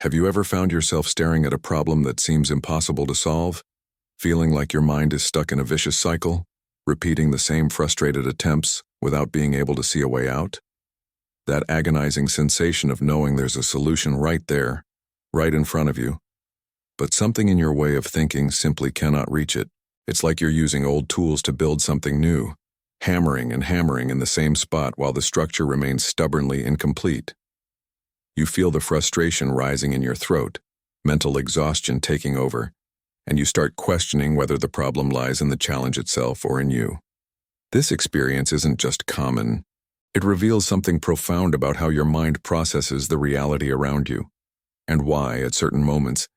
Have you ever found yourself staring at a problem that seems impossible to solve, feeling like your mind is stuck in a vicious cycle, repeating the same frustrated attempts without being able to see a way out? That agonizing sensation of knowing there's a solution right there, right in front of you, but something in your way of thinking simply cannot reach it. It's like you're using old tools to build something new, hammering and hammering in the same spot while the structure remains stubbornly incomplete. You feel the frustration rising in your throat, mental exhaustion taking over, and you start questioning whether the problem lies in the challenge itself or in you. This experience isn't just common. It reveals something profound about how your mind processes the reality around you, and why, at certain moments,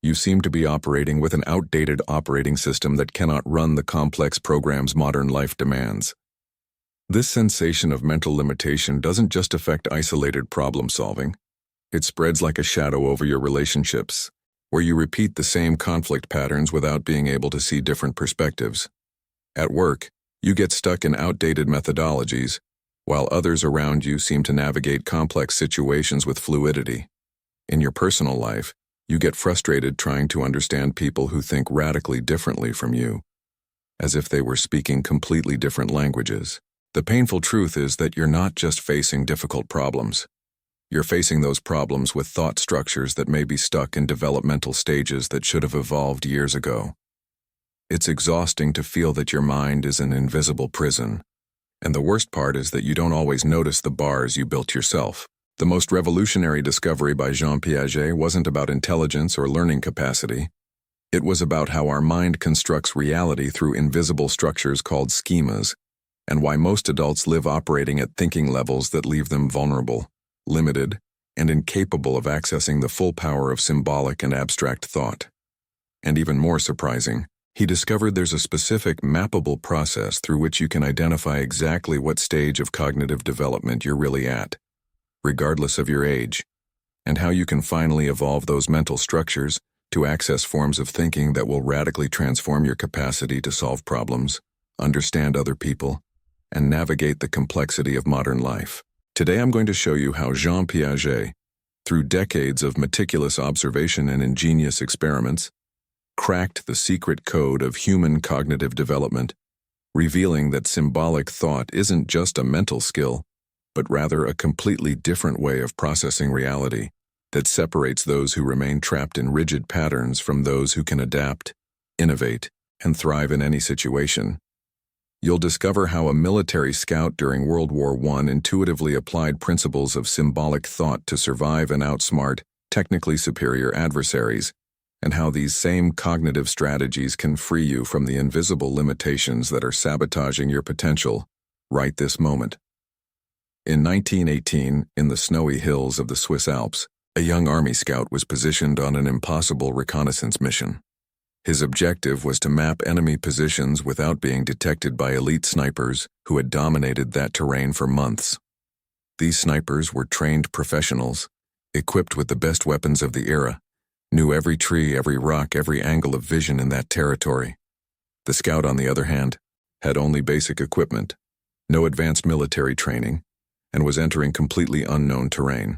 you seem to be operating with an outdated operating system that cannot run the complex programs modern life demands. This sensation of mental limitation doesn't just affect isolated problem solving. It spreads like a shadow over your relationships, where you repeat the same conflict patterns without being able to see different perspectives. At work, you get stuck in outdated methodologies, while others around you seem to navigate complex situations with fluidity. In your personal life, you get frustrated trying to understand people who think radically differently from you, as if they were speaking completely different languages. The painful truth is that you're not just facing difficult problems. You're facing those problems with thought structures that may be stuck in developmental stages that should have evolved years ago. It's exhausting to feel that your mind is an invisible prison, and the worst part is that you don't always notice the bars you built yourself. The most revolutionary discovery by Jean Piaget wasn't about intelligence or learning capacity. It was about how our mind constructs reality through invisible structures called schemas, and why most adults live operating at thinking levels that leave them vulnerable, limited, and incapable of accessing the full power of symbolic and abstract thought. And even more surprising, he discovered there's a specific mappable process through which you can identify exactly what stage of cognitive development you're really at, regardless of your age, and how you can finally evolve those mental structures to access forms of thinking that will radically transform your capacity to solve problems, understand other people, and navigate the complexity of modern life. Today I'm going to show you how Jean Piaget, through decades of meticulous observation and ingenious experiments, cracked the secret code of human cognitive development, revealing that symbolic thought isn't just a mental skill, but rather a completely different way of processing reality that separates those who remain trapped in rigid patterns from those who can adapt, innovate, and thrive in any situation. You'll discover how a military scout during World War I intuitively applied principles of symbolic thought to survive and outsmart technically superior adversaries, and how these same cognitive strategies can free you from the invisible limitations that are sabotaging your potential right this moment. In 1918, in the snowy hills of the Swiss Alps, a young army scout was positioned on an impossible reconnaissance mission. His objective was to map enemy positions without being detected by elite snipers who had dominated that terrain for months. These snipers were trained professionals, equipped with the best weapons of the era, knew every tree, every rock, every angle of vision in that territory. The scout, on the other hand, had only basic equipment, no advanced military training, and was entering completely unknown terrain.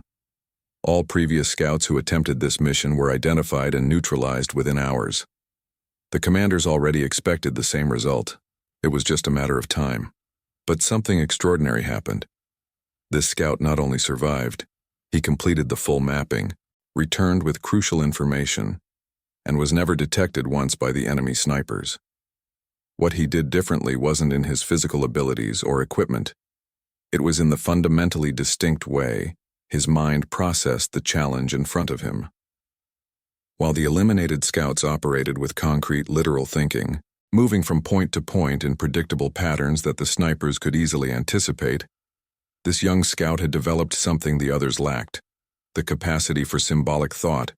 All previous scouts who attempted this mission were identified and neutralized within hours. The commanders already expected the same result. It was just a matter of time. But something extraordinary happened. This scout not only survived, he completed the full mapping, returned with crucial information, and was never detected once by the enemy snipers. What he did differently wasn't in his physical abilities or equipment. It was in the fundamentally distinct way his mind processed the challenge in front of him. While the eliminated scouts operated with concrete, literal thinking, moving from point to point in predictable patterns that the snipers could easily anticipate, this young scout had developed something the others lacked: the capacity for symbolic thought,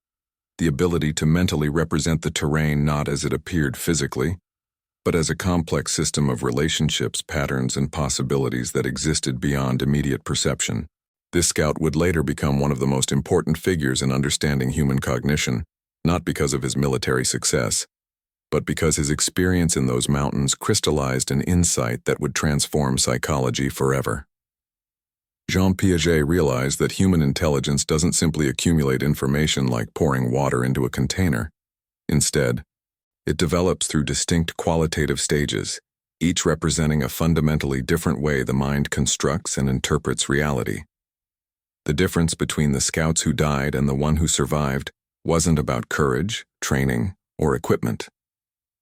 the ability to mentally represent the terrain not as it appeared physically, but as a complex system of relationships, patterns, and possibilities that existed beyond immediate perception. This scout would later become one of the most important figures in understanding human cognition, not because of his military success, but because his experience in those mountains crystallized an insight that would transform psychology forever. Jean Piaget realized that human intelligence doesn't simply accumulate information like pouring water into a container. Instead, it develops through distinct qualitative stages, each representing a fundamentally different way the mind constructs and interprets reality. The difference between the scouts who died and the one who survived wasn't about courage, training, or equipment.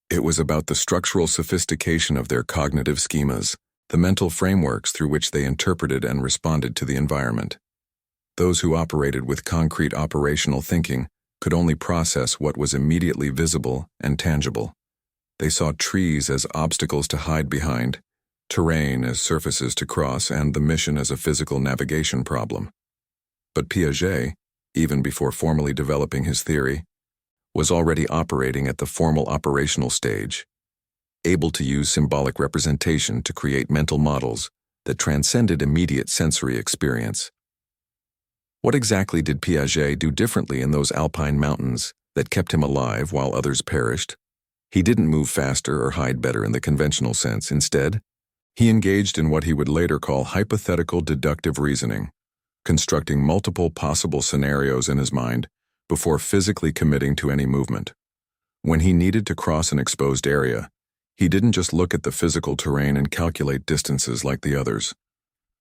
It was about the structural sophistication of their cognitive schemas, the mental frameworks through which they interpreted and responded to the environment. Those who operated with concrete operational thinking could only process what was immediately visible and tangible. They saw trees as obstacles to hide behind, terrain as surfaces to cross, and the mission as a physical navigation problem. But Piaget, even before formally developing his theory, was already operating at the formal operational stage, able to use symbolic representation to create mental models that transcended immediate sensory experience. What exactly did Piaget do differently in those alpine mountains that kept him alive while others perished? He didn't move faster or hide better in the conventional sense. Instead, he engaged in what he would later call hypothetical deductive reasoning, constructing multiple possible scenarios in his mind before physically committing to any movement. When he needed to cross an exposed area, he didn't just look at the physical terrain and calculate distances like the others.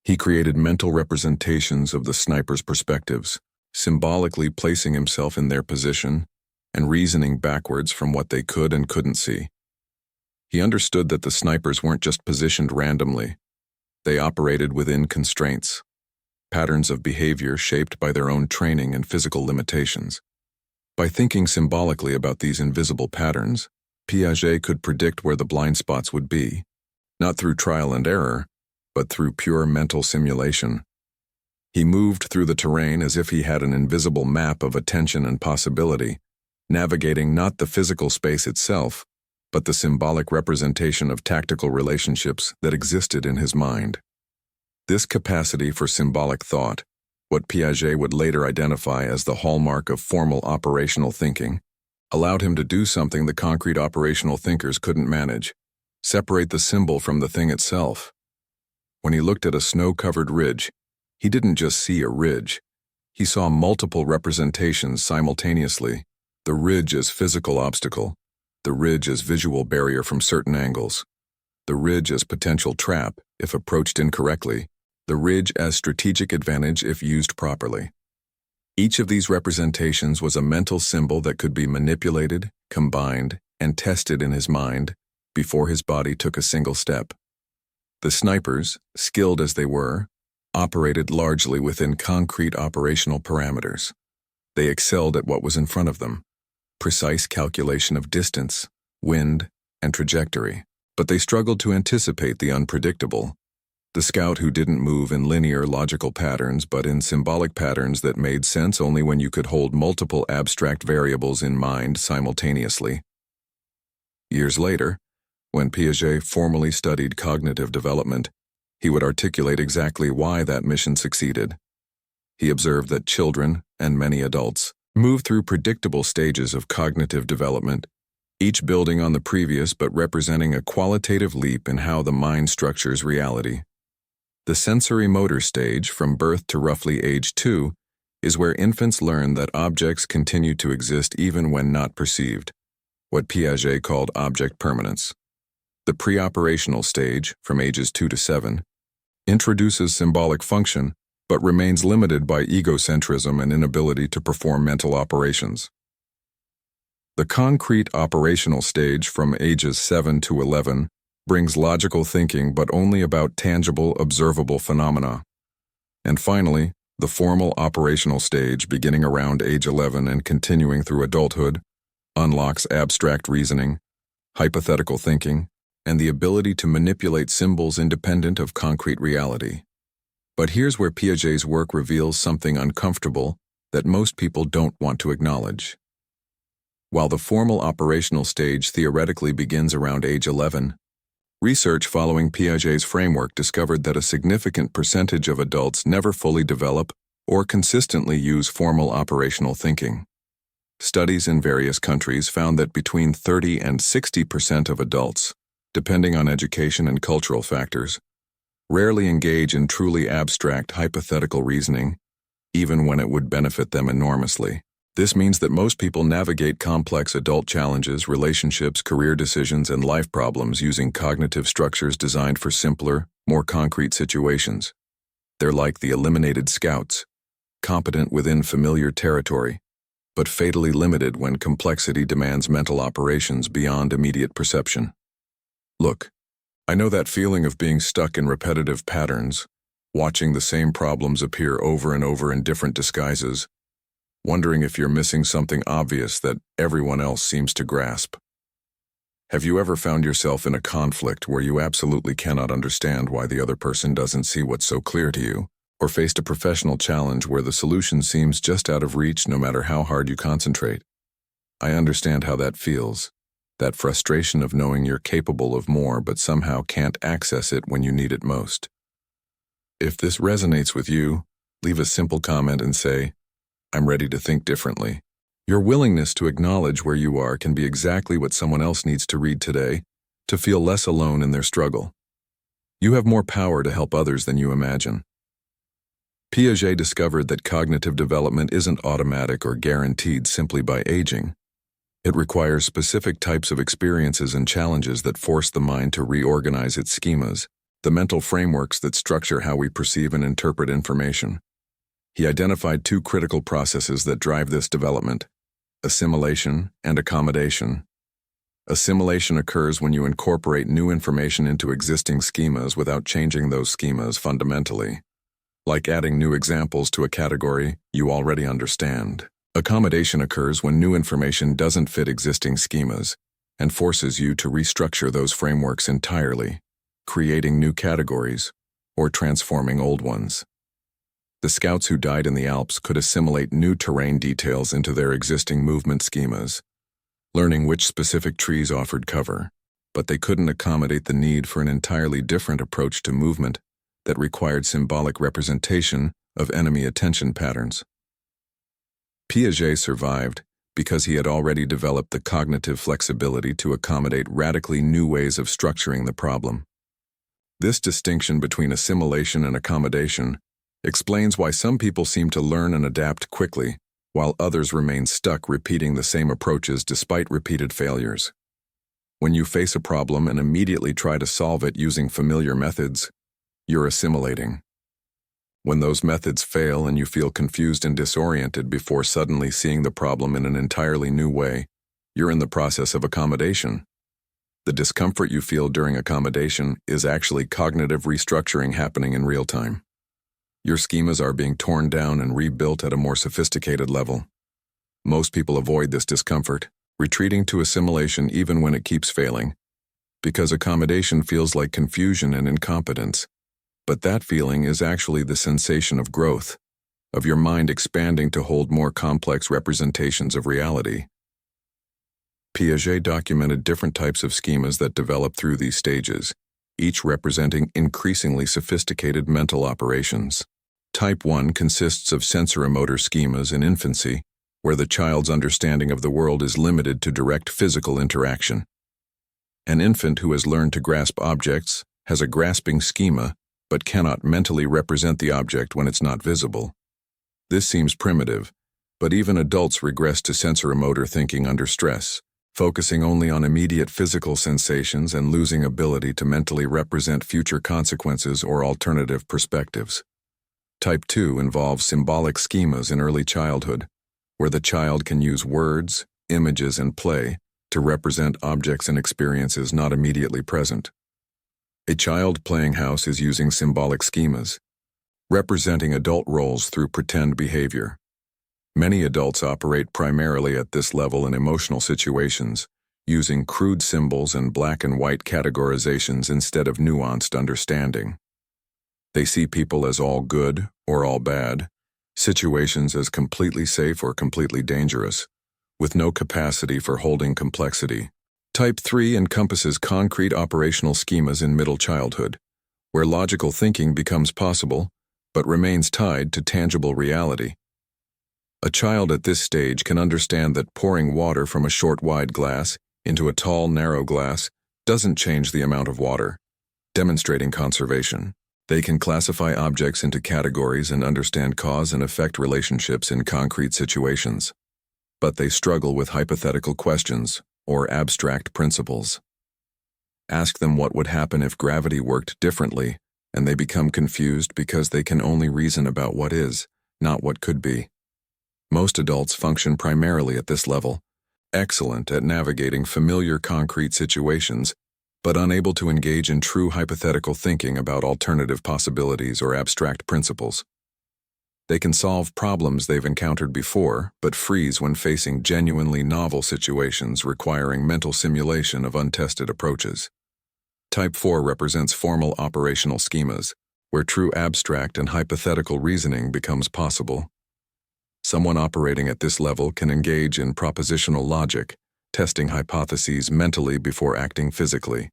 He created mental representations of the sniper's perspectives, symbolically placing himself in their position and reasoning backwards from what they could and couldn't see. He understood that the snipers weren't just positioned randomly. They operated within constraints, patterns of behavior shaped by their own training and physical limitations. By thinking symbolically about these invisible patterns, Piaget could predict where the blind spots would be, not through trial and error, but through pure mental simulation. He moved through the terrain as if he had an invisible map of attention and possibility, navigating not the physical space itself, but the symbolic representation of tactical relationships that existed in his mind. This capacity for symbolic thought, what Piaget would later identify as the hallmark of formal operational thinking, allowed him to do something the concrete operational thinkers couldn't manage: separate the symbol from the thing itself. When he looked at a snow-covered ridge, he didn't just see a ridge. He saw multiple representations simultaneously: the ridge as physical obstacle, the ridge as visual barrier from certain angles, the ridge as potential trap if approached incorrectly, the ridge as strategic advantage if used properly. Each of these representations was a mental symbol that could be manipulated, combined, and tested in his mind before his body took a single step. The snipers, skilled as they were, operated largely within concrete operational parameters. They excelled at what was in front of them: precise calculation of distance, wind, and trajectory. But they struggled to anticipate the unpredictable: the scout who didn't move in linear logical patterns but in symbolic patterns that made sense only when you could hold multiple abstract variables in mind simultaneously. Years later, when Piaget formally studied cognitive development, he would articulate exactly why that mission succeeded. He observed that children, and many adults, move through predictable stages of cognitive development, each building on the previous but representing a qualitative leap in how the mind structures reality. The sensory motor stage, from birth to roughly age 2, is where infants learn that objects continue to exist even when not perceived, what Piaget called object permanence. The pre-operational stage, from ages 2 to 7, introduces symbolic function but remains limited by egocentrism and inability to perform mental operations. The concrete operational stage, from ages 7 to 11, brings logical thinking but only about tangible, observable phenomena. And finally, the formal operational stage, beginning around age 11 and continuing through adulthood, unlocks abstract reasoning, hypothetical thinking, and the ability to manipulate symbols independent of concrete reality. But here's where Piaget's work reveals something uncomfortable that most people don't want to acknowledge. While the formal operational stage theoretically begins around age 11, research following Piaget's framework discovered that a significant percentage of adults never fully develop or consistently use formal operational thinking. Studies in various countries found that between 30 and 60% of adults, depending on education and cultural factors, rarely engage in truly abstract hypothetical reasoning, even when it would benefit them enormously. This means that most people navigate complex adult challenges, relationships, career decisions, and life problems using cognitive structures designed for simpler, more concrete situations. They're like the eliminated scouts, competent within familiar territory, but fatally limited when complexity demands mental operations beyond immediate perception. Look, I know that feeling of being stuck in repetitive patterns, watching the same problems appear over and over in different disguises, wondering if you're missing something obvious that everyone else seems to grasp. Have you ever found yourself in a conflict where you absolutely cannot understand why the other person doesn't see what's so clear to you, or faced a professional challenge where the solution seems just out of reach no matter how hard you concentrate? I understand how that feels, that frustration of knowing you're capable of more but somehow can't access it when you need it most. If this resonates with you, leave a simple comment and say, "I'm ready to think differently." Your willingness to acknowledge where you are can be exactly what someone else needs to read today, to feel less alone in their struggle. You have more power to help others than you imagine. Piaget discovered that cognitive development isn't automatic or guaranteed simply by aging. It requires specific types of experiences and challenges that force the mind to reorganize its schemas, the mental frameworks that structure how we perceive and interpret information. He identified two critical processes that drive this development: assimilation and accommodation. Assimilation occurs when you incorporate new information into existing schemas without changing those schemas fundamentally, like adding new examples to a category you already understand. Accommodation occurs when new information doesn't fit existing schemas and forces you to restructure those frameworks entirely, creating new categories or transforming old ones. The scouts who died in the Alps could assimilate new terrain details into their existing movement schemas, learning which specific trees offered cover, but they couldn't accommodate the need for an entirely different approach to movement that required symbolic representation of enemy attention patterns. Piaget survived because he had already developed the cognitive flexibility to accommodate radically new ways of structuring the problem. This distinction between assimilation and accommodation explains why some people seem to learn and adapt quickly, while others remain stuck repeating the same approaches despite repeated failures. When you face a problem and immediately try to solve it using familiar methods, you're assimilating. When those methods fail and you feel confused and disoriented before suddenly seeing the problem in an entirely new way, you're in the process of accommodation. The discomfort you feel during accommodation is actually cognitive restructuring happening in real time. Your schemas are being torn down and rebuilt at a more sophisticated level. Most people avoid this discomfort, retreating to assimilation even when it keeps failing, because accommodation feels like confusion and incompetence. But that feeling is actually the sensation of growth, of your mind expanding to hold more complex representations of reality. Piaget documented different types of schemas that develop through these stages, each representing increasingly sophisticated mental operations. Type 1 consists of sensoromotor schemas in infancy, where the child's understanding of the world is limited to direct physical interaction. An infant who has learned to grasp objects has a grasping schema, but cannot mentally represent the object when it's not visible. This seems primitive, but even adults regress to sensoromotor thinking under stress, focusing only on immediate physical sensations and losing ability to mentally represent future consequences or alternative perspectives. Type 2 involves symbolic schemas in early childhood, where the child can use words, images, and play to represent objects and experiences not immediately present. A child playing house is using symbolic schemas, representing adult roles through pretend behavior. Many adults operate primarily at this level in emotional situations, using crude symbols and black and white categorizations instead of nuanced understanding. They see people as all good or all bad, situations as completely safe or completely dangerous, with no capacity for holding complexity. Type 3 encompasses concrete operational schemas in middle childhood, where logical thinking becomes possible, but remains tied to tangible reality. A child at this stage can understand that pouring water from a short, wide glass into a tall, narrow glass doesn't change the amount of water, demonstrating conservation. They can classify objects into categories and understand cause and effect relationships in concrete situations. But they struggle with hypothetical questions or abstract principles. Ask them what would happen if gravity worked differently, and they become confused because they can only reason about what is, not what could be. Most adults function primarily at this level, excellent at navigating familiar concrete situations, but unable to engage in true hypothetical thinking about alternative possibilities or abstract principles. They can solve problems they've encountered before, but freeze when facing genuinely novel situations requiring mental simulation of untested approaches. Type 4 represents formal operational schemas, where true abstract and hypothetical reasoning becomes possible. Someone operating at this level can engage in propositional logic, testing hypotheses mentally before acting physically.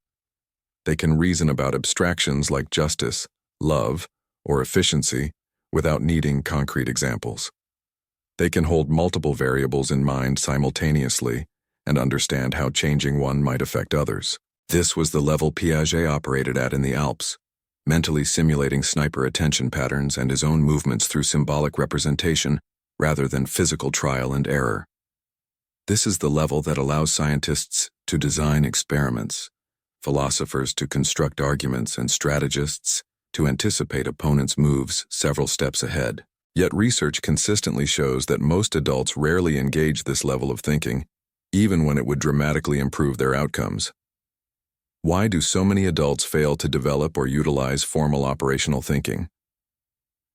They can reason about abstractions like justice, love, or efficiency without needing concrete examples. They can hold multiple variables in mind simultaneously and understand how changing one might affect others. This was the level Piaget operated at in the Alps, mentally simulating sniper attention patterns and his own movements through symbolic representation rather than physical trial and error. This is the level that allows scientists to design experiments, philosophers to construct arguments, and strategists to anticipate opponents' moves several steps ahead. Yet research consistently shows that most adults rarely engage this level of thinking, even when it would dramatically improve their outcomes. Why do so many adults fail to develop or utilize formal operational thinking?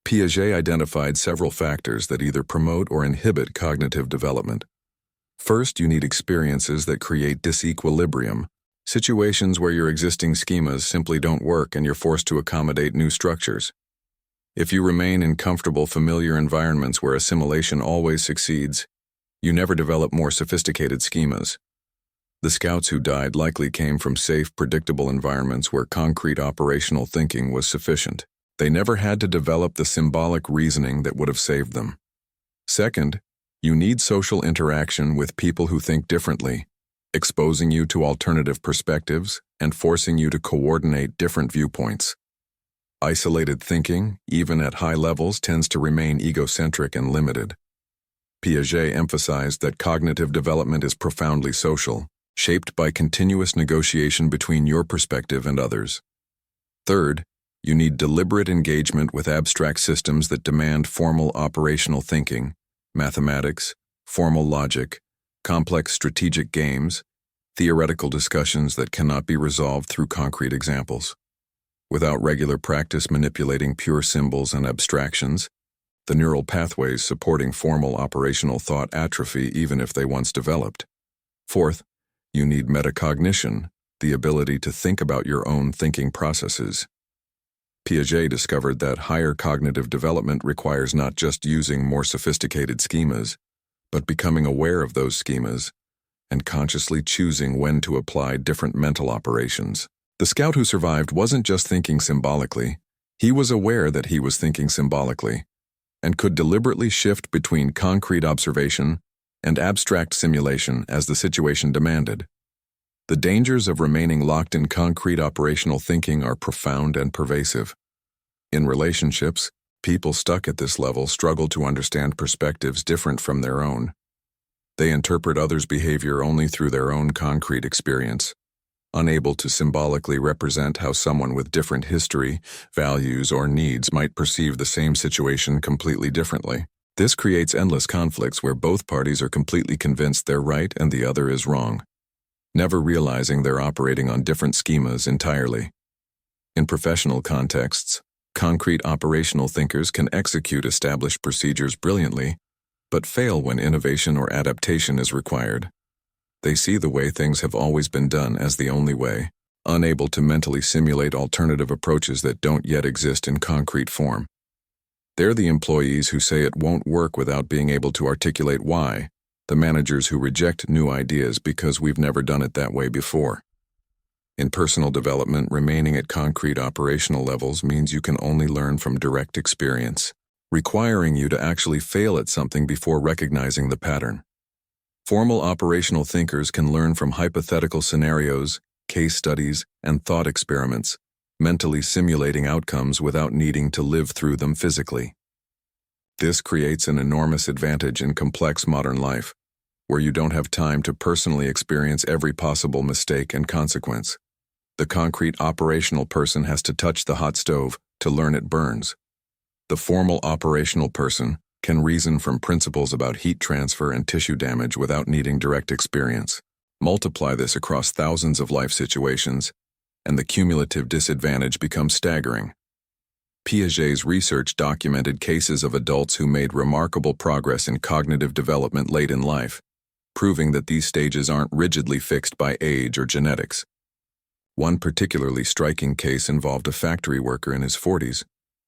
Piaget identified several factors that either promote or inhibit cognitive development. First, you need experiences that create disequilibrium, situations where your existing schemas simply don't work and you're forced to accommodate new structures. If you remain in comfortable, familiar environments where assimilation always succeeds, you never develop more sophisticated schemas. The scouts who died likely came from safe, predictable environments where concrete operational thinking was sufficient. They never had to develop the symbolic reasoning that would have saved them. Second, you need social interaction with people who think differently, exposing you to alternative perspectives and forcing you to coordinate different viewpoints. Isolated thinking, even at high levels, tends to remain egocentric and limited. Piaget emphasized that cognitive development is profoundly social, shaped by continuous negotiation between your perspective and others. Third, you need deliberate engagement with abstract systems that demand formal operational thinking, mathematics, formal logic, complex strategic games, theoretical discussions that cannot be resolved through concrete examples. Without regular practice manipulating pure symbols and abstractions, the neural pathways supporting formal operational thought atrophy even if they once developed. Fourth, you need metacognition, the ability to think about your own thinking processes. Piaget discovered that higher cognitive development requires not just using more sophisticated schemas, but becoming aware of those schemas and consciously choosing when to apply different mental operations. The scout who survived wasn't just thinking symbolically, he was aware that he was thinking symbolically, and could deliberately shift between concrete observation and abstract simulation as the situation demanded. The dangers of remaining locked in concrete operational thinking are profound and pervasive. In relationships, people stuck at this level struggle to understand perspectives different from their own. They interpret others' behavior only through their own concrete experience, unable to symbolically represent how someone with different history, values, or needs might perceive the same situation completely differently. This creates endless conflicts where both parties are completely convinced they're right and the other is wrong, never realizing they're operating on different schemas entirely. In professional contexts, concrete operational thinkers can execute established procedures brilliantly, but fail when innovation or adaptation is required. They see the way things have always been done as the only way, unable to mentally simulate alternative approaches that don't yet exist in concrete form. They're the employees who say it won't work without being able to articulate why, the managers who reject new ideas because we've never done it that way before. In personal development, remaining at concrete operational levels means you can only learn from direct experience, requiring you to actually fail at something before recognizing the pattern. Formal operational thinkers can learn from hypothetical scenarios, case studies, and thought experiments, mentally simulating outcomes without needing to live through them physically. This creates an enormous advantage in complex modern life, where you don't have time to personally experience every possible mistake and consequence. The concrete operational person has to touch the hot stove to learn it burns. The formal operational person can reason from principles about heat transfer and tissue damage without needing direct experience. Multiply this across thousands of life situations, and the cumulative disadvantage becomes staggering. Piaget's research documented cases of adults who made remarkable progress in cognitive development late in life, proving that these stages aren't rigidly fixed by age or genetics. One particularly striking case involved a factory worker in his 40s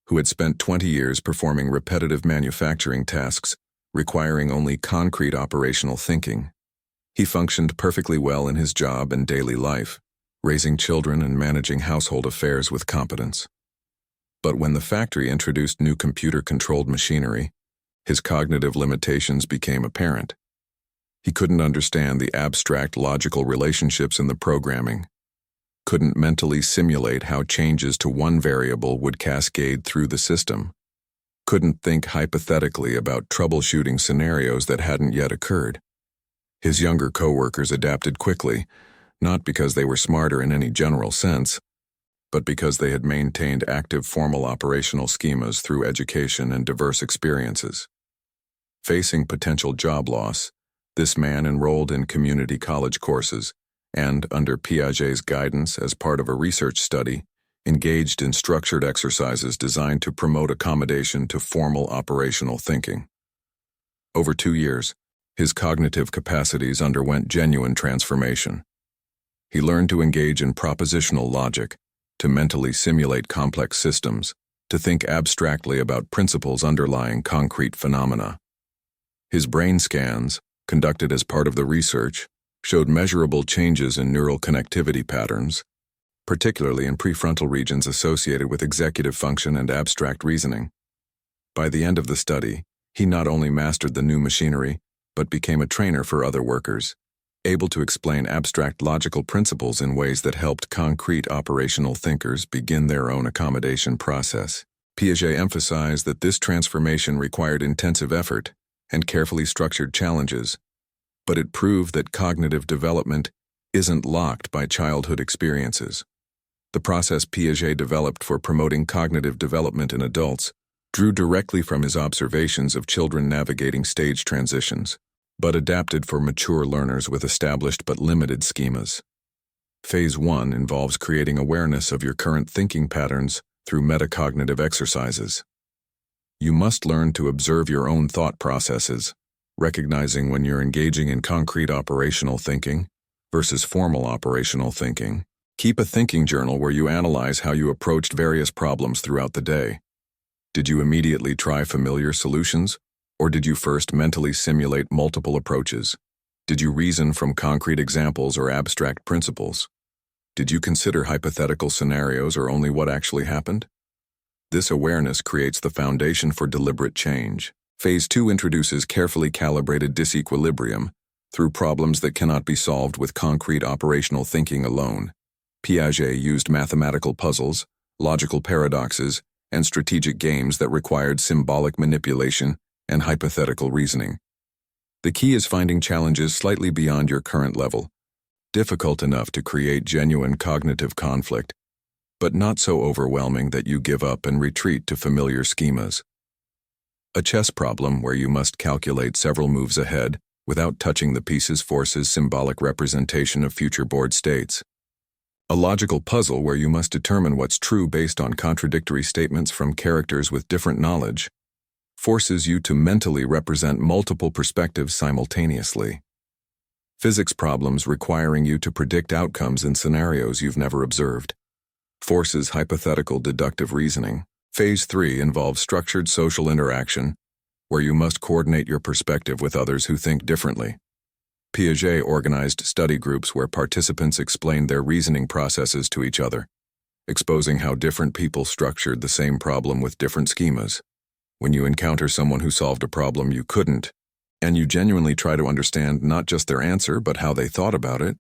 who had spent 20 years performing repetitive manufacturing tasks requiring only concrete operational thinking. He functioned perfectly well in his job and daily life, raising children and managing household affairs with competence. But when the factory introduced new computer-controlled machinery, his cognitive limitations became apparent. He couldn't understand the abstract logical relationships in the programming, couldn't mentally simulate how changes to one variable would cascade through the system, couldn't think hypothetically about troubleshooting scenarios that hadn't yet occurred. His younger coworkers adapted quickly, not because they were smarter in any general sense, but because they had maintained active formal operational schemas through education and diverse experiences. Facing potential job loss, this man enrolled in community college courses and, under Piaget's guidance as part of a research study, engaged in structured exercises designed to promote accommodation to formal operational thinking. Over 2 years, his cognitive capacities underwent genuine transformation. He learned to engage in propositional logic, to mentally simulate complex systems, to think abstractly about principles underlying concrete phenomena. His brain scans, conducted as part of the research, showed measurable changes in neural connectivity patterns, particularly in prefrontal regions associated with executive function and abstract reasoning. By the end of the study, he not only mastered the new machinery, but became a trainer for other workers, able to explain abstract logical principles in ways that helped concrete operational thinkers begin their own accommodation process. Piaget emphasized that this transformation required intensive effort and carefully structured challenges, but it proved that cognitive development isn't locked by childhood experiences. The process Piaget developed for promoting cognitive development in adults drew directly from his observations of children navigating stage transitions, but adapted for mature learners with established but limited schemas. Phase 1 involves creating awareness of your current thinking patterns through metacognitive exercises. You must learn to observe your own thought processes, recognizing when you're engaging in concrete operational thinking versus formal operational thinking. Keep a thinking journal where you analyze how you approached various problems throughout the day. Did you immediately try familiar solutions, or did you first mentally simulate multiple approaches? Did you reason from concrete examples or abstract principles? Did you consider hypothetical scenarios or only what actually happened? This awareness creates the foundation for deliberate change. Phase 2 introduces carefully calibrated disequilibrium through problems that cannot be solved with concrete operational thinking alone. Piaget used mathematical puzzles, logical paradoxes, and strategic games that required symbolic manipulation and hypothetical reasoning. The key is finding challenges slightly beyond your current level, difficult enough to create genuine cognitive conflict, but not so overwhelming that you give up and retreat to familiar schemas. A chess problem where you must calculate several moves ahead without touching the pieces forces symbolic representation of future board states. A logical puzzle where you must determine what's true based on contradictory statements from characters with different knowledge forces you to mentally represent multiple perspectives simultaneously. Physics problems requiring you to predict outcomes in scenarios you've never observed forces hypothetical deductive reasoning. Phase 3 involves structured social interaction, where you must coordinate your perspective with others who think differently. Piaget organized study groups where participants explained their reasoning processes to each other, exposing how different people structured the same problem with different schemas. When you encounter someone who solved a problem you couldn't, and you genuinely try to understand not just their answer but how they thought about it,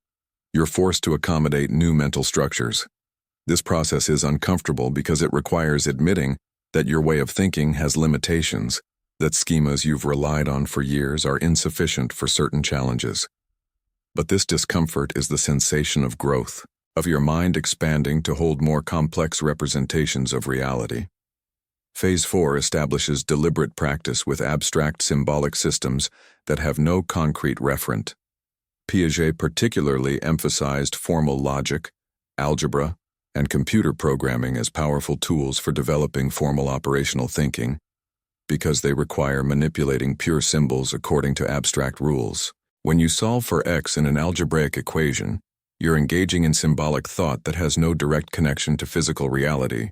you're forced to accommodate new mental structures. This process is uncomfortable because it requires admitting that your way of thinking has limitations, that schemas you've relied on for years are insufficient for certain challenges. But this discomfort is the sensation of growth, of your mind expanding to hold more complex representations of reality. Phase 4 establishes deliberate practice with abstract symbolic systems that have no concrete referent. Piaget particularly emphasized formal logic, algebra, and computer programming as powerful tools for developing formal operational thinking, because they require manipulating pure symbols according to abstract rules. When you solve for x in an algebraic equation, you're engaging in symbolic thought that has no direct connection to physical reality.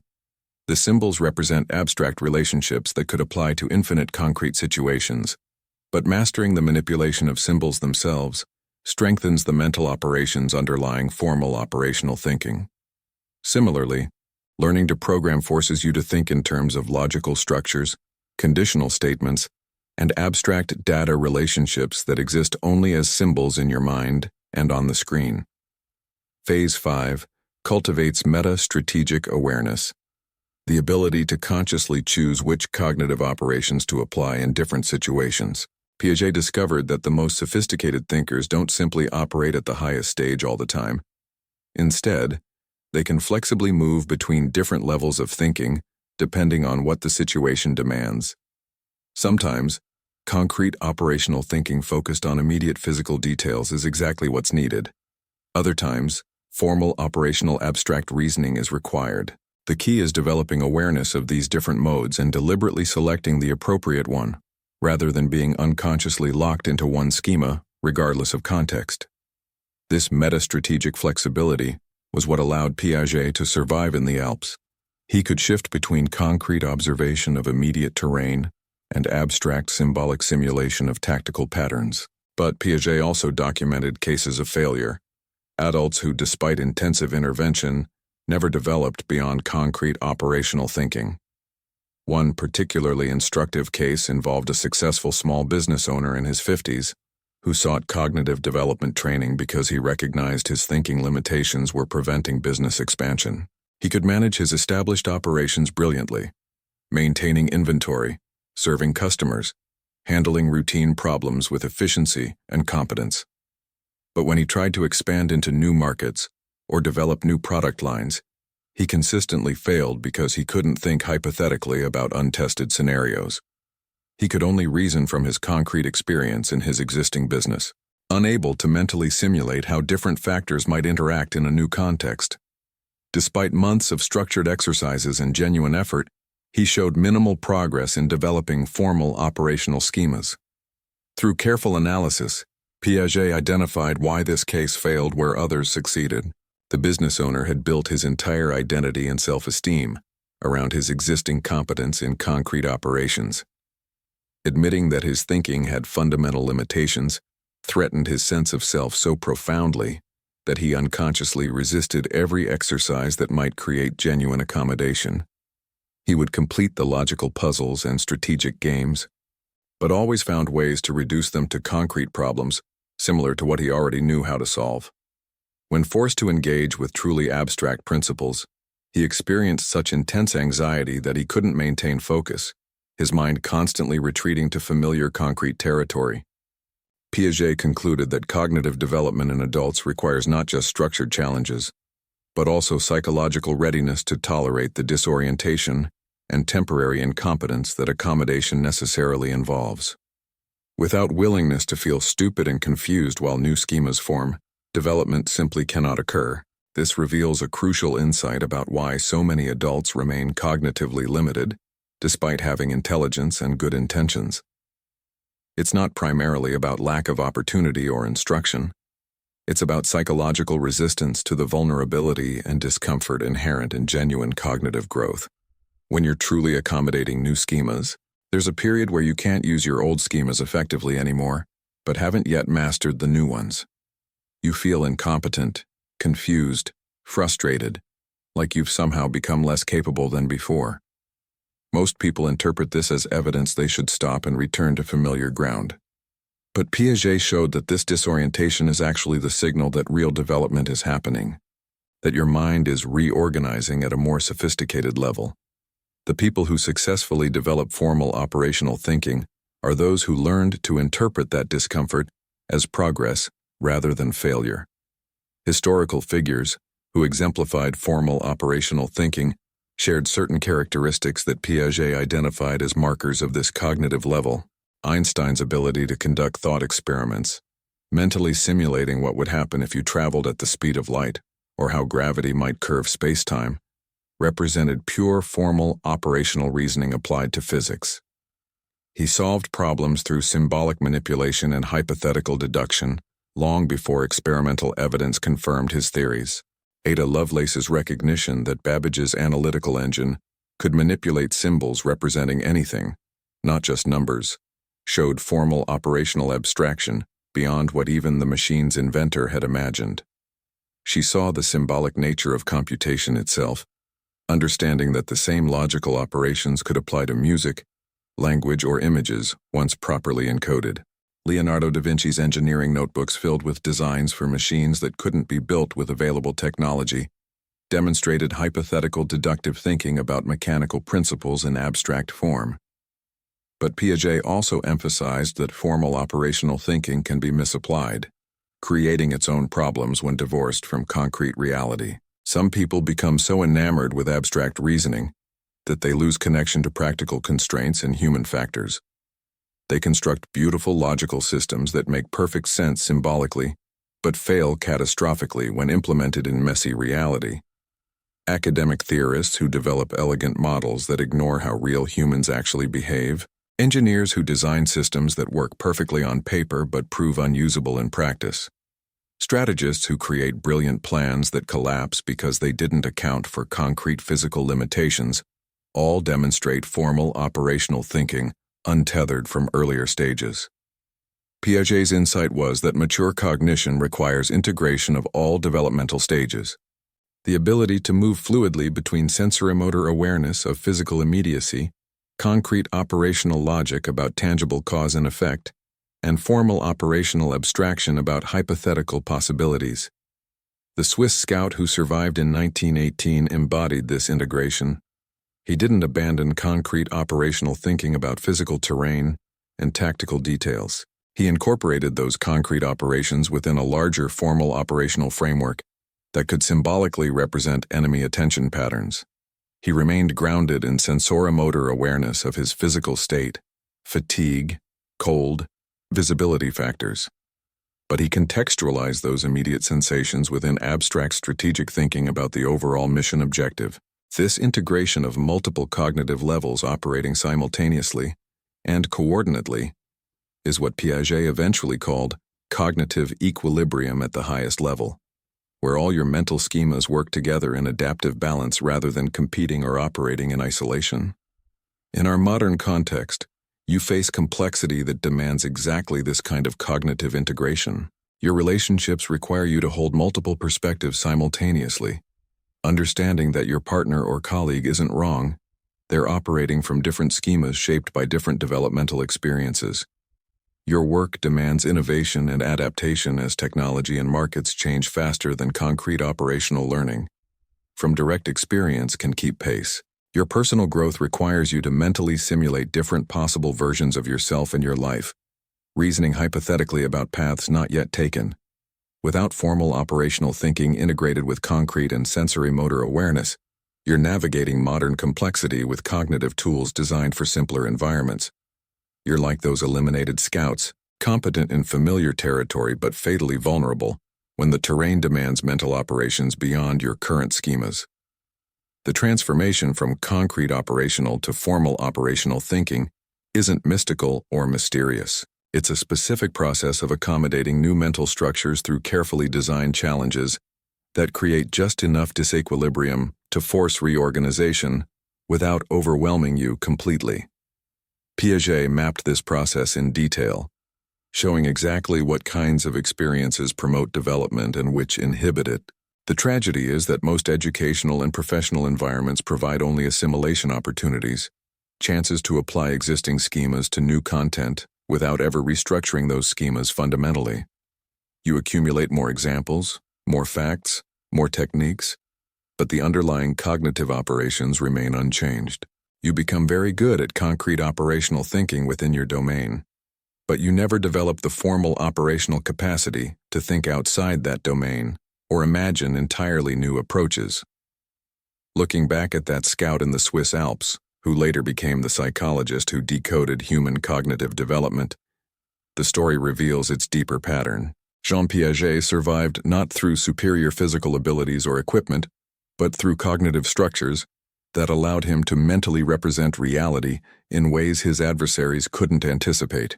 The symbols represent abstract relationships that could apply to infinite concrete situations, but mastering the manipulation of symbols themselves strengthens the mental operations underlying formal operational thinking. Similarly, learning to program forces you to think in terms of logical structures, conditional statements, and abstract data relationships that exist only as symbols in your mind and on the screen. Phase 5 cultivates meta-strategic awareness, the ability to consciously choose which cognitive operations to apply in different situations. Piaget discovered that the most sophisticated thinkers don't simply operate at the highest stage all the time. Instead, they can flexibly move between different levels of thinking depending on what the situation demands. Sometimes, concrete operational thinking focused on immediate physical details is exactly what's needed. Other times, formal operational abstract reasoning is required. The key is developing awareness of these different modes and deliberately selecting the appropriate one, rather than being unconsciously locked into one schema, regardless of context. This meta-strategic flexibility was what allowed Piaget to survive in the Alps. He could shift between concrete observation of immediate terrain and abstract symbolic simulation of tactical patterns. But Piaget also documented cases of failure, adults who, despite intensive intervention, never developed beyond concrete operational thinking. One particularly instructive case involved a successful small business owner in his 50s who sought cognitive development training because he recognized his thinking limitations were preventing business expansion. He could manage his established operations brilliantly, maintaining inventory, serving customers, handling routine problems with efficiency and competence. But when he tried to expand into new markets or develop new product lines, he consistently failed because he couldn't think hypothetically about untested scenarios. He could only reason from his concrete experience in his existing business, unable to mentally simulate how different factors might interact in a new context. Despite months of structured exercises and genuine effort, he showed minimal progress in developing formal operational schemas. Through careful analysis, Piaget identified why this case failed where others succeeded. The business owner had built his entire identity and self-esteem around his existing competence in concrete operations. Admitting that his thinking had fundamental limitations threatened his sense of self so profoundly that he unconsciously resisted every exercise that might create genuine accommodation. He would complete the logical puzzles and strategic games, but always found ways to reduce them to concrete problems similar to what he already knew how to solve. When forced to engage with truly abstract principles, he experienced such intense anxiety that he couldn't maintain focus, his mind constantly retreating to familiar concrete territory. Piaget concluded that cognitive development in adults requires not just structured challenges, but also psychological readiness to tolerate the disorientation and temporary incompetence that accommodation necessarily involves. Without willingness to feel stupid and confused while new schemas form, development simply cannot occur. This reveals a crucial insight about why so many adults remain cognitively limited, despite having intelligence and good intentions. It's not primarily about lack of opportunity or instruction. It's about psychological resistance to the vulnerability and discomfort inherent in genuine cognitive growth. When you're truly accommodating new schemas, there's a period where you can't use your old schemas effectively anymore, but haven't yet mastered the new ones. You feel incompetent, confused, frustrated, like you've somehow become less capable than before. Most people interpret this as evidence they should stop and return to familiar ground. But Piaget showed that this disorientation is actually the signal that real development is happening, that your mind is reorganizing at a more sophisticated level. The people who successfully develop formal operational thinking are those who learned to interpret that discomfort as progress rather than failure. Historical figures who exemplified formal operational thinking shared certain characteristics that Piaget identified as markers of this cognitive level. Einstein's ability to conduct thought experiments, mentally simulating what would happen if you traveled at the speed of light, or how gravity might curve space-time, represented pure formal operational reasoning applied to physics. He solved problems through symbolic manipulation and hypothetical deduction long before experimental evidence confirmed his theories. Ada Lovelace's recognition that Babbage's analytical engine could manipulate symbols representing anything, not just numbers, showed formal operational abstraction beyond what even the machine's inventor had imagined. She saw the symbolic nature of computation itself, understanding that the same logical operations could apply to music, language, or images once properly encoded. Leonardo da Vinci's engineering notebooks filled with designs for machines that couldn't be built with available technology demonstrated hypothetical deductive thinking about mechanical principles in abstract form. But Piaget also emphasized that formal operational thinking can be misapplied, creating its own problems when divorced from concrete reality. Some people become so enamored with abstract reasoning that they lose connection to practical constraints and human factors. They construct beautiful logical systems that make perfect sense symbolically, but fail catastrophically when implemented in messy reality. Academic theorists who develop elegant models that ignore how real humans actually behave, engineers who design systems that work perfectly on paper but prove unusable in practice, strategists who create brilliant plans that collapse because they didn't account for concrete physical limitations, all demonstrate formal operational thinking untethered from earlier stages. Piaget's insight was that mature cognition requires integration of all developmental stages. The ability to move fluidly between sensorimotor awareness of physical immediacy, concrete operational logic about tangible cause and effect, and formal operational abstraction about hypothetical possibilities. The Swiss scout who survived in 1918 embodied this integration. He didn't abandon concrete operational thinking about physical terrain and tactical details. He incorporated those concrete operations within a larger formal operational framework that could symbolically represent enemy attention patterns. He remained grounded in sensoromotor awareness of his physical state, fatigue, cold, visibility factors. But he contextualized those immediate sensations within abstract strategic thinking about the overall mission objective. This integration of multiple cognitive levels operating simultaneously and coordinately is what Piaget eventually called cognitive equilibrium at the highest level, where all your mental schemas work together in adaptive balance rather than competing or operating in isolation. In our modern context, you face complexity that demands exactly this kind of cognitive integration. Your relationships require you to hold multiple perspectives simultaneously. Understanding that your partner or colleague isn't wrong, they're operating from different schemas shaped by different developmental experiences. Your work demands innovation and adaptation as technology and markets change faster than concrete operational learning from direct experience can keep pace. Your personal growth requires you to mentally simulate different possible versions of yourself and your life, reasoning hypothetically about paths not yet taken. Without formal operational thinking integrated with concrete and sensory motor awareness, you're navigating modern complexity with cognitive tools designed for simpler environments. You're like those eliminated scouts, competent in familiar territory but fatally vulnerable when the terrain demands mental operations beyond your current schemas. The transformation from concrete operational to formal operational thinking isn't mystical or mysterious. It's a specific process of accommodating new mental structures through carefully designed challenges that create just enough disequilibrium to force reorganization without overwhelming you completely. Piaget mapped this process in detail, showing exactly what kinds of experiences promote development and which inhibit it. The tragedy is that most educational and professional environments provide only assimilation opportunities, chances to apply existing schemas to new content without ever restructuring those schemas fundamentally. You accumulate more examples, more facts, more techniques, but the underlying cognitive operations remain unchanged. You become very good at concrete operational thinking within your domain, but you never develop the formal operational capacity to think outside that domain or imagine entirely new approaches. Looking back at that scout in the Swiss Alps, who later became the psychologist who decoded human cognitive development, the story reveals its deeper pattern. Jean Piaget survived not through superior physical abilities or equipment, but through cognitive structures that allowed him to mentally represent reality in ways his adversaries couldn't anticipate.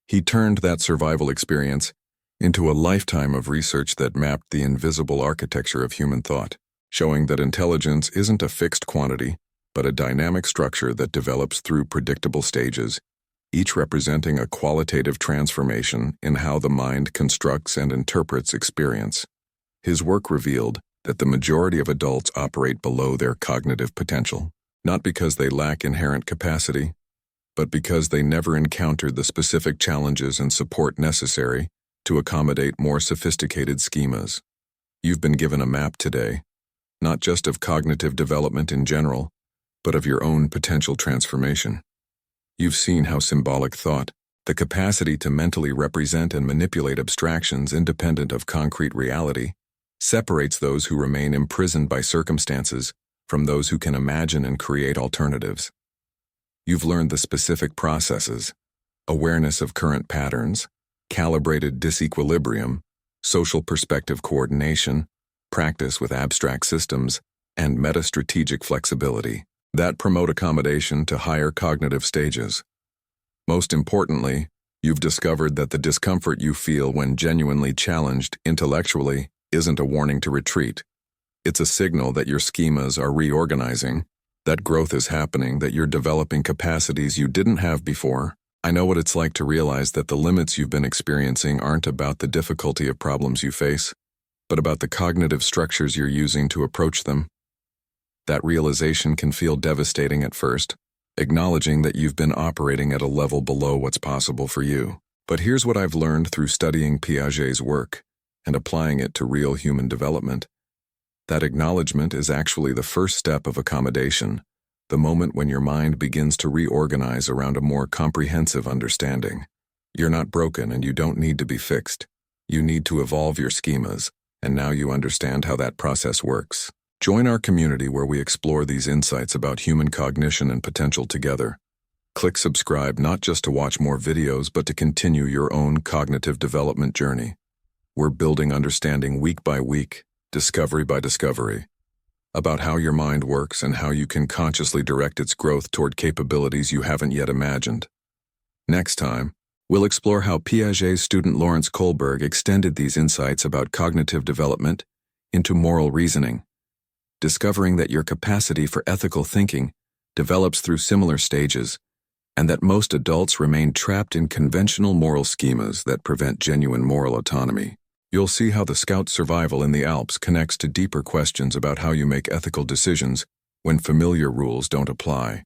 He turned that survival experience into a lifetime of research that mapped the invisible architecture of human thought, showing that intelligence isn't a fixed quantity, but a dynamic structure that develops through predictable stages, each representing a qualitative transformation in how the mind constructs and interprets experience. His work revealed that the majority of adults operate below their cognitive potential, not because they lack inherent capacity, but because they never encountered the specific challenges and support necessary to accommodate more sophisticated schemas. You've been given a map today, not just of cognitive development in general, but of your own potential transformation. You've seen how symbolic thought, the capacity to mentally represent and manipulate abstractions independent of concrete reality, separates those who remain imprisoned by circumstances from those who can imagine and create alternatives. You've learned the specific processes, awareness of current patterns, calibrated disequilibrium, social perspective coordination, practice with abstract systems, and meta-strategic flexibility that promote accommodation to higher cognitive stages. Most importantly, you've discovered that the discomfort you feel when genuinely challenged intellectually isn't a warning to retreat. It's a signal that your schemas are reorganizing, that growth is happening, that you're developing capacities you didn't have before. I know what it's like to realize that the limits you've been experiencing aren't about the difficulty of problems you face, but about the cognitive structures you're using to approach them. That realization can feel devastating at first, acknowledging that you've been operating at a level below what's possible for you. But here's what I've learned through studying Piaget's work and applying it to real human development. That acknowledgement is actually the first step of accommodation, the moment when your mind begins to reorganize around a more comprehensive understanding. You're not broken and you don't need to be fixed. You need to evolve your schemas, and now you understand how that process works. Join our community where we explore these insights about human cognition and potential together. Click subscribe not just to watch more videos, but to continue your own cognitive development journey. We're building understanding week by week, discovery by discovery, about how your mind works and how you can consciously direct its growth toward capabilities you haven't yet imagined. Next time, we'll explore how Piaget's student Lawrence Kohlberg extended these insights about cognitive development into moral reasoning, discovering that your capacity for ethical thinking develops through similar stages, and that most adults remain trapped in conventional moral schemas that prevent genuine moral autonomy. You'll see how the scout's survival in the Alps connects to deeper questions about how you make ethical decisions when familiar rules don't apply,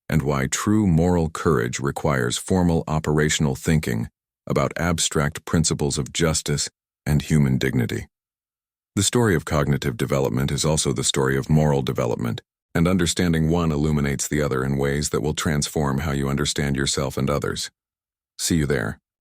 and why true moral courage requires formal operational thinking about abstract principles of justice and human dignity. The story of cognitive development is also the story of moral development, and understanding one illuminates the other in ways that will transform how you understand yourself and others. See you there.